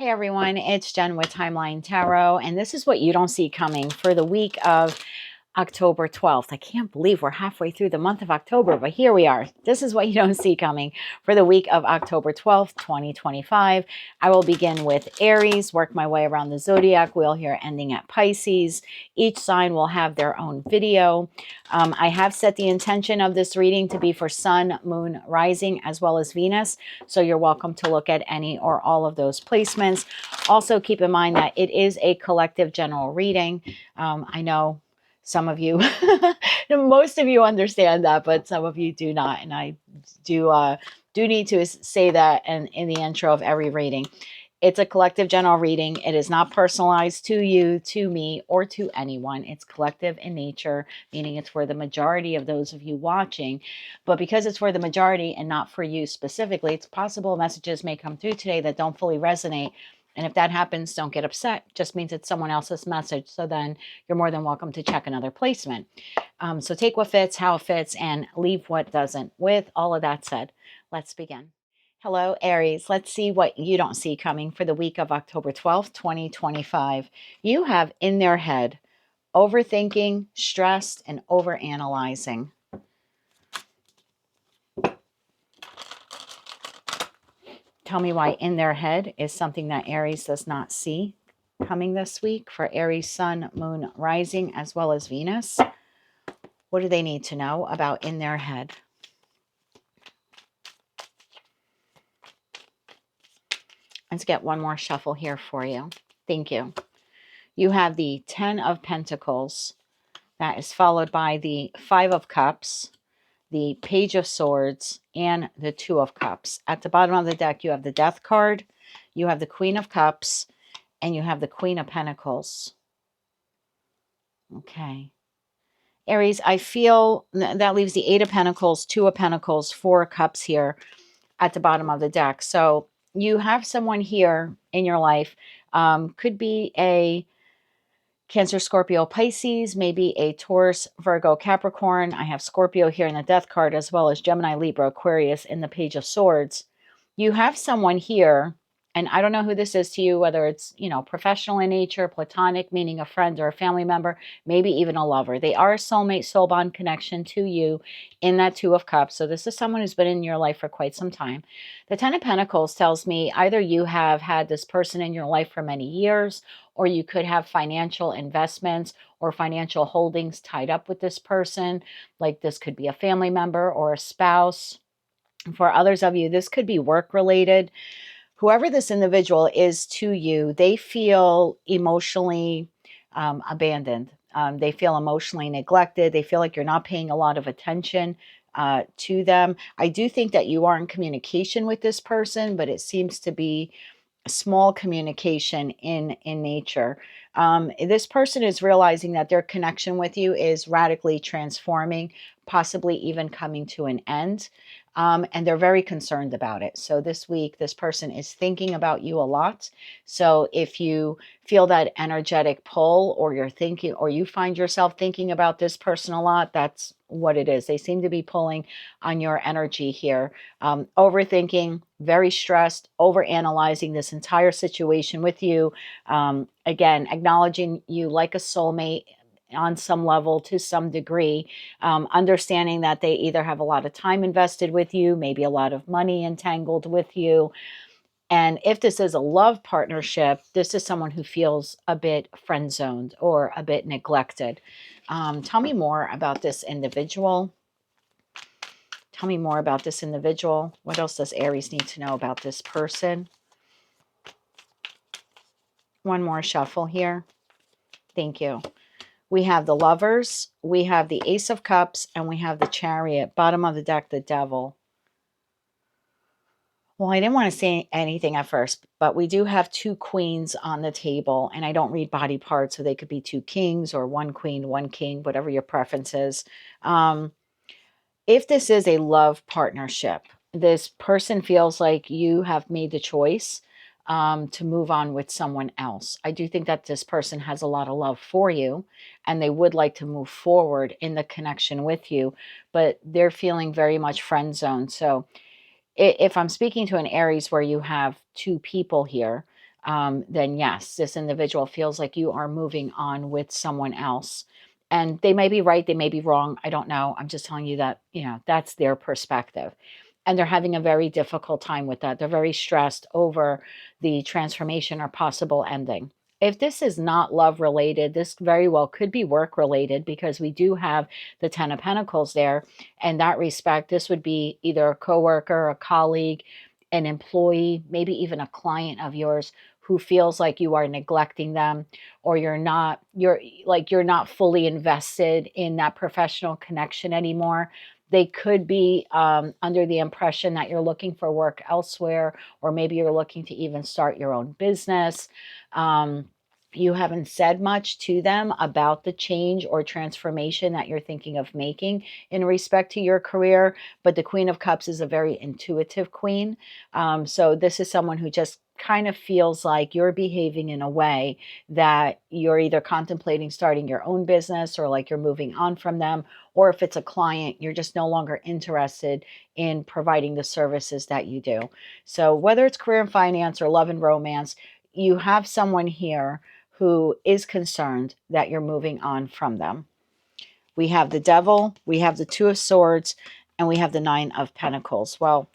Hey everyone, it's Jen with Timeline Tarot, and this is what you don't see coming for the week of October 12th. I can't believe we're halfway through the month of October, but here we are. This is what you don't see coming for the week of October 12th, 2025. I will begin with Aries, work my way around the zodiac wheel here, ending at Pisces. Each sign will have their own video. I have set the intention of this reading to be for Sun, Moon, Rising, as well as Venus. So you're welcome to look at any or all of those placements. Also keep in mind that it is a collective general reading. I know some of you, most of you understand that, but some of you do not. And I do need to say that in the intro of every reading. It's a collective general reading. It is not personalized to you, to me, or to anyone. It's collective in nature, meaning it's for the majority of those of you watching. But because it's for the majority and not for you specifically, it's possible messages may come through today that don't fully resonate. And if that happens, don't get upset. It just means it's someone else's message. So then you're more than welcome to check another placement. So take what fits, how it fits, and leave what doesn't. With all of that said, let's begin. Hello, Aries. Let's see what you don't see coming for the week of October 12th, 2025. You have in their head overthinking, stressed, and overanalyzing. Tell me why in their head is something that Aries does not see coming this week for Aries, Sun, Moon, Rising, as well as Venus. What do they need to know about in their head? Let's get one more shuffle here for you. Thank you. You have the 10 of Pentacles. That is followed by the 5 of Cups, the Page of Swords, and the 2 of Cups. At the bottom of the deck, you have the Death card, you have the Queen of Cups, and you have the Queen of Pentacles. Okay. Aries, I feel that leaves the 8 of Pentacles, 2 of Pentacles, 4 of Cups here at the bottom of the deck. So you have someone here in your life, could be a Cancer, Scorpio, Pisces, maybe a Taurus, Virgo, Capricorn. I have Scorpio here in the Death card, as well as Gemini, Libra, Aquarius in the Page of Swords. You have someone here, and I don't know who this is to you, whether it's, professional in nature, platonic, meaning a friend or a family member, maybe even a lover. They are a soulmate, soul bond connection to you in that 2 of Cups. So this is someone who's been in your life for quite some time. The 10 of Pentacles tells me either you have had this person in your life for many years, or you could have financial investments or financial holdings tied up with this person. Like this could be a family member or a spouse. For others of you, this could be work related. Whoever this individual is to you, they feel emotionally abandoned. They feel emotionally neglected. They feel like you're not paying a lot of attention to them. I do think that you are in communication with this person, but it seems to be small communication in nature. This person is realizing that their connection with you is radically transforming, possibly even coming to an end. And they're very concerned about it. So this week, this person is thinking about you a lot. So if you feel that energetic pull, or you're thinking, or you find yourself thinking about this person a lot, that's what it is. They seem to be pulling on your energy here. Overthinking, very stressed, overanalyzing this entire situation with you. Again, acknowledging you like a soulmate on some level, to some degree, understanding that they either have a lot of time invested with you, maybe a lot of money entangled with you. And if this is a love partnership, this is someone who feels a bit friend-zoned or a bit neglected. Tell me more about this individual. Tell me more about this individual. What else does Aries need to know about this person? One more shuffle here. Thank you. We have the Lovers, we have the Ace of Cups, and we have the Chariot. Bottom of the deck, the Devil. Well, I didn't want to say anything at first, but we do have 2 queens on the table, and I don't read body parts, so they could be 2 kings or 1 queen, 1 king, whatever your preference is. If this is a love partnership, this person feels like you have made the choice to move on with someone else. I do think that this person has a lot of love for you, and they would like to move forward in the connection with you, but they're feeling very much friend zoned. So if I'm speaking to an Aries where you have 2 people here, then yes, this individual feels like you are moving on with someone else. And they may be right, they may be wrong. I don't know. I'm just telling you that, that's their perspective. And they're having a very difficult time with that. They're very stressed over the transformation or possible ending. If this is not love related, this very well could be work related, because we do have the 10 of Pentacles there. In that respect, this would be either a coworker, a colleague, an employee, maybe even a client of yours who feels like you are neglecting them, or you're not fully invested in that professional connection anymore. They could be under the impression that you're looking for work elsewhere, or maybe you're looking to even start your own business. You haven't said much to them about the change or transformation that you're thinking of making in respect to your career. But the Queen of Cups is a very intuitive queen. So this is someone who just kind of feels like you're behaving in a way that you're either contemplating starting your own business, or like you're moving on from them, or if it's a client, you're just no longer interested in providing the services that you do. So whether it's career and finance or love and romance, you have someone here who is concerned that you're moving on from them. We have the Devil, we have the Two of Swords, and we have the Nine of Pentacles. Well,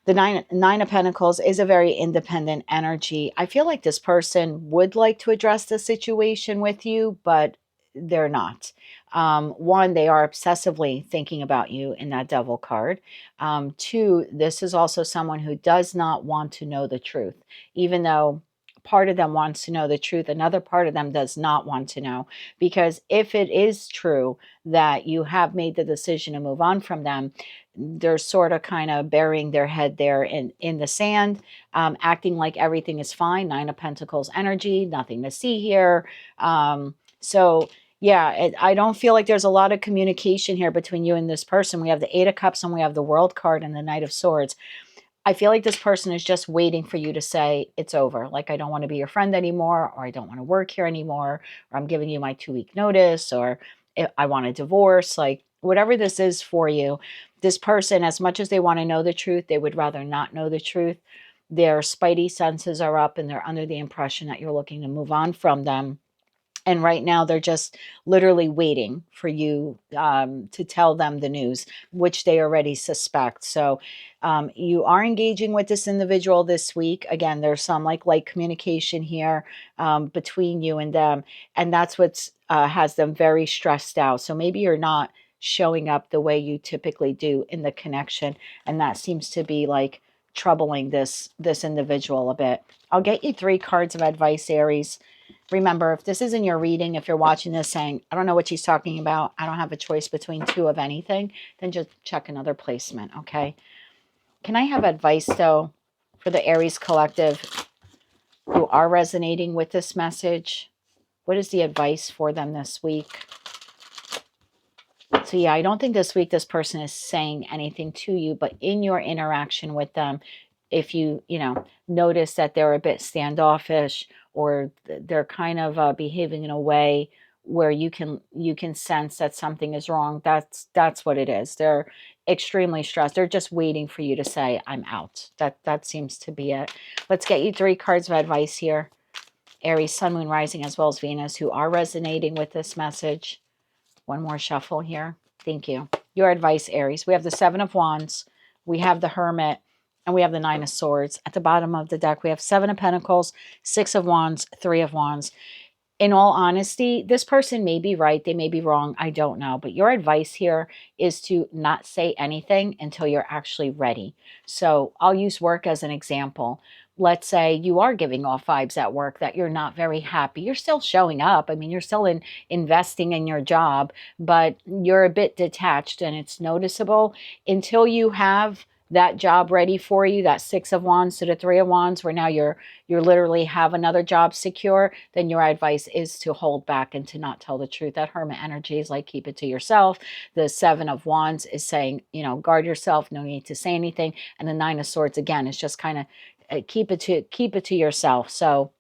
the nine of Pentacles is a very independent energy. I feel like this person would like to address the situation with you, but they're not. One, they are obsessively thinking about you in that Devil card. Two, this is also someone who does not want to know the truth, even though part of them wants to know the truth. Another part of them does not want to know, because if it is true that you have made the decision to move on from them, they're sort of kind of burying their head there in the sand, acting like everything is fine. Nine of Pentacles energy, nothing to see here. So yeah, I don't feel like there's a lot of communication here between you and this person. We have the Eight of Cups and we have the World card and the Knight of Swords. I feel like this person is just waiting for you to say it's over. Like, I don't want to be your friend anymore, or I don't want to work here anymore, or I'm giving you my 2-week notice, or I want a divorce. Like, whatever this is for you, this person, as much as they want to know the truth, they would rather not know the truth. Their spidey senses are up and they're under the impression that you're looking to move on from them. And right now, they're just literally waiting for you to tell them the news, which they already suspect. So you are engaging with this individual this week. Again, there's some light communication here between you and them. And that's what has them very stressed out. So maybe you're not showing up the way you typically do in the connection. And that seems to be like troubling this individual a bit. I'll get you 3 cards of advice, Aries. Remember, if this isn't your reading, if you're watching this saying, I don't know what she's talking about, I don't have a choice between 2 of anything, then just check another placement, okay? Can I have advice, though, for the Aries collective who are resonating with this message? What is the advice for them this week? So yeah, I don't think this week this person is saying anything to you, but in your interaction with them, if you notice that they're a bit standoffish, or they're kind of behaving in a way where you can sense that something is wrong, that's what it is. They're extremely stressed. They're just waiting for you to say, I'm out. That seems to be it. Let's get you 3 cards of advice here. Aries, Sun, Moon, Rising, as well as Venus, who are resonating with this message. One more shuffle here. Thank you. Your advice, Aries. We have the 7 of Wands. We have the Hermit. And we have the 9 of Swords. At the bottom of the deck, we have 7 of Pentacles, 6 of Wands, 3 of Wands. In all honesty, this person may be right. They may be wrong. I don't know. But your advice here is to not say anything until you're actually ready. So I'll use work as an example. Let's say you are giving off vibes at work that you're not very happy. You're still showing up. I mean, you're still investing in your job, but you're a bit detached and it's noticeable. Until you have that job ready for you, that 6 of Wands to the 3 of Wands, where now you're literally have another job secure, then your advice is to hold back and to not tell the truth. That Hermit energy is like, keep it to yourself. The 7 of Wands is saying, guard yourself, no need to say anything. And the 9 of Swords, again, is just kind of keep it to yourself. So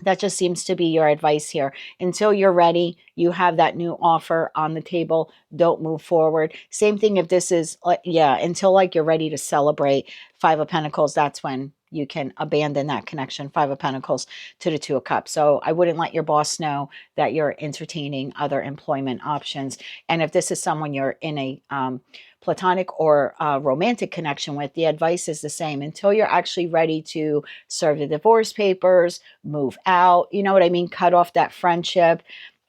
that just seems to be your advice here. Until you're ready, you have that new offer on the table, don't move forward. Same thing if this is, until like you're ready to celebrate 5 of Pentacles, that's when you can abandon that connection. Five of Pentacles to the Two of Cups. So I wouldn't let your boss know that you're entertaining other employment options. And if this is someone you're in a platonic or romantic connection with, the advice is the same. Until you're actually ready to serve the divorce papers, move out, you know what I mean? Cut off that friendship.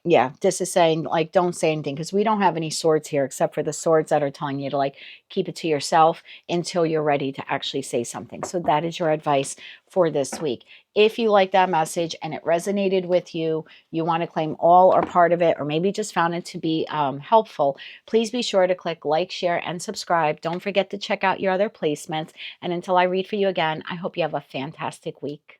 Yeah, this is saying, like, don't say anything, because we don't have any swords here except for the swords that are telling you to, like, keep it to yourself until you're ready to actually say something. So that is your advice for this week. If you like that message and it resonated with you, you want to claim all or part of it, or maybe just found it to be helpful, please be sure to click like, share, and subscribe. Don't forget to check out your other placements. And until I read for you again, I hope you have a fantastic week.